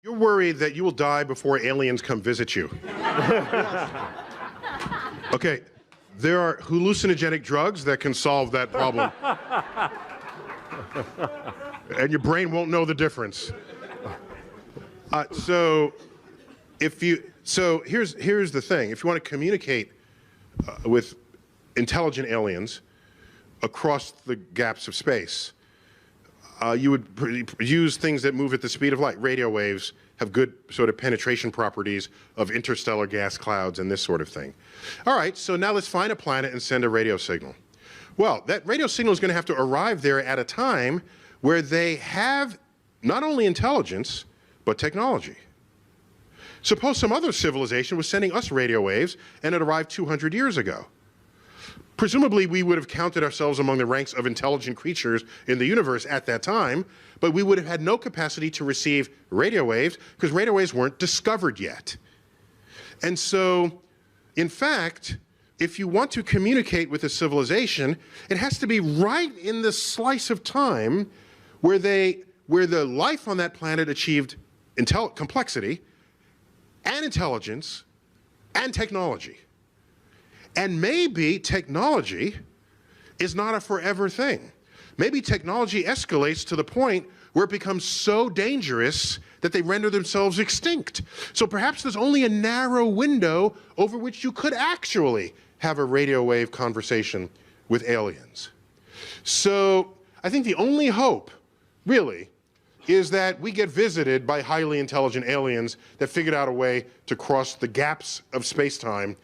You're worried that you will die before aliens come visit you. Okay, there are hallucinogenic drugs that can solve that problem. And your brain won't know the difference. So here's the thing. If you want to communicate with intelligent aliens across the gaps of space, you would use things that move at the speed of light. Radio waves have good sort of penetration properties of interstellar gas clouds and this sort of thing. All right, so now let's find a planet and send a radio signal. Well, that radio signal is going to have to arrive there at a time where they have not only intelligence, but technology. Suppose some other civilization was sending us radio waves and it arrived 200 years ago. Presumably, we would have counted ourselves among the ranks of intelligent creatures in the universe at that time, but we would have had no capacity to receive radio waves because radio waves weren't discovered yet. And so, in fact, if you want to communicate with a civilization, it has to be right in the slice of time where the life on that planet achieved complexity and intelligence and technology. And maybe technology is not a forever thing. Maybe technology escalates to the point where it becomes so dangerous that they render themselves extinct. So perhaps there's only a narrow window over which you could actually have a radio wave conversation with aliens. So I think the only hope, really, is that we get visited by highly intelligent aliens that figured out a way to cross the gaps of space-time,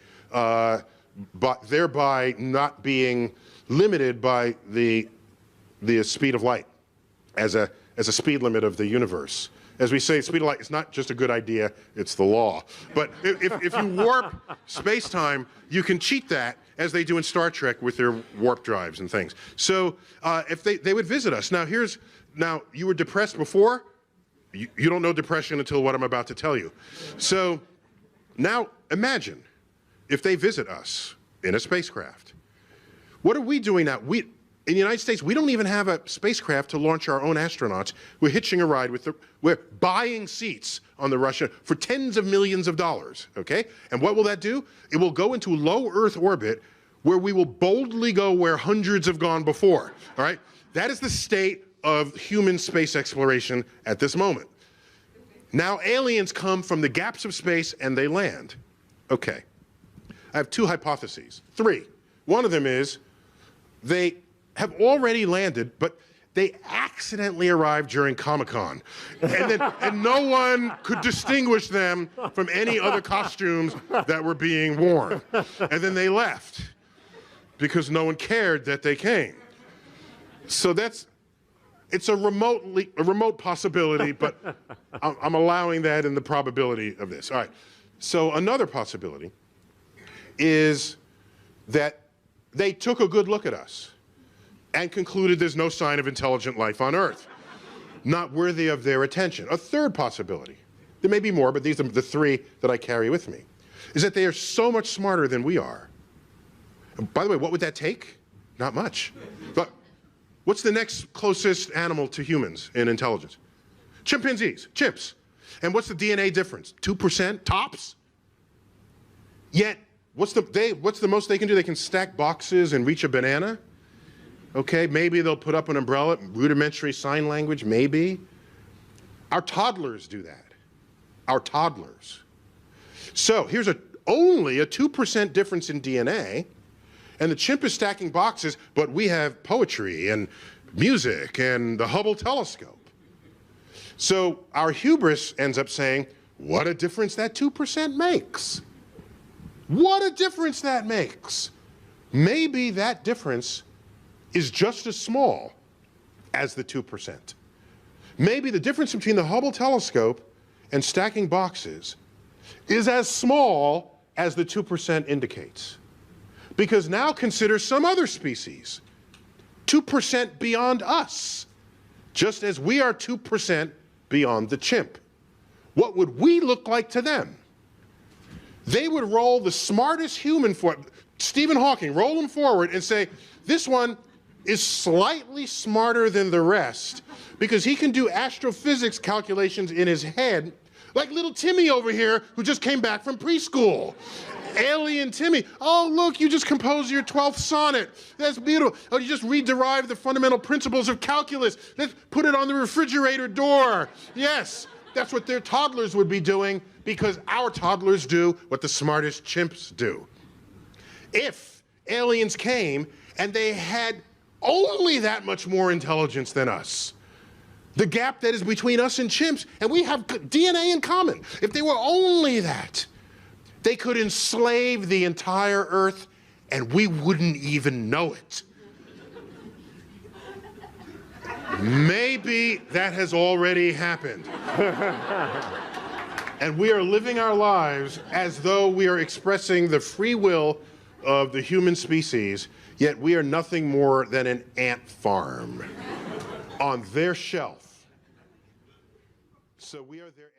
but thereby not being limited by the speed of light as a speed limit of the universe. As we say, speed of light is not just a good idea, it's the law. But if you warp space-time, you can cheat that, as they do in Star Trek with their warp drives and things. So if they would visit us. Now, you were depressed before. You don't know depression until what I'm about to tell you. So now imagine if they visit us in a spacecraft. What are we doing now? In the United States, we don't even have a spacecraft to launch our own astronauts. We're hitching a ride we're buying seats on the Russian for tens of millions of dollars, okay? And what will that do? It will go into low Earth orbit where we will boldly go where hundreds have gone before, all right? That is the state of human space exploration at this moment. Now aliens come from the gaps of space and they land. Okay, I have two hypotheses, three. One of them is they have already landed, but they accidentally arrived during Comic-Con. And no one could distinguish them from any other costumes that were being worn. And then they left because no one cared that they came. So it's a remote possibility, but I'm allowing that in the probability of this. All right, so another possibility is that they took a good look at us and concluded there's no sign of intelligent life on Earth, not worthy of their attention. A third possibility, there may be more, but these are the three that I carry with me, is that they are so much smarter than we are. And by the way, what would that take? Not much. But what's the next closest animal to humans in intelligence? Chimpanzees, chimps. And what's the DNA difference? 2% tops? Yet, what's the most they can do? They can stack boxes and reach a banana? Okay, maybe they'll put up an umbrella, rudimentary sign language, maybe. Our toddlers do that. Our toddlers. So here's only a 2% difference in DNA, and the chimp is stacking boxes, but we have poetry and music and the Hubble telescope. So our hubris ends up saying, what a difference that 2% makes. What a difference that makes. Maybe that difference is just as small as the 2%. Maybe the difference between the Hubble telescope and stacking boxes is as small as the 2% indicates. Because now consider some other species, 2% beyond us, just as we are 2% beyond the chimp. What would we look like to them? They would roll the smartest human Stephen Hawking, roll him forward and say, this one is slightly smarter than the rest because he can do astrophysics calculations in his head Like little Timmy over here who just came back from preschool. Alien Timmy. Oh, look, you just composed your 12th sonnet. That's beautiful. Oh, you just re-derived the fundamental principles of calculus. Let's put it on the refrigerator door. Yes, that's what their toddlers would be doing, because our toddlers do what the smartest chimps do. If aliens came and they had only that much more intelligence than us, the gap that is between us and chimps, and we have DNA in common, if they were only that, they could enslave the entire Earth and we wouldn't even know it. Maybe that has already happened. And we are living our lives as though we are expressing the free will of the human species, yet we are nothing more than an ant farm on their shelf. So we are their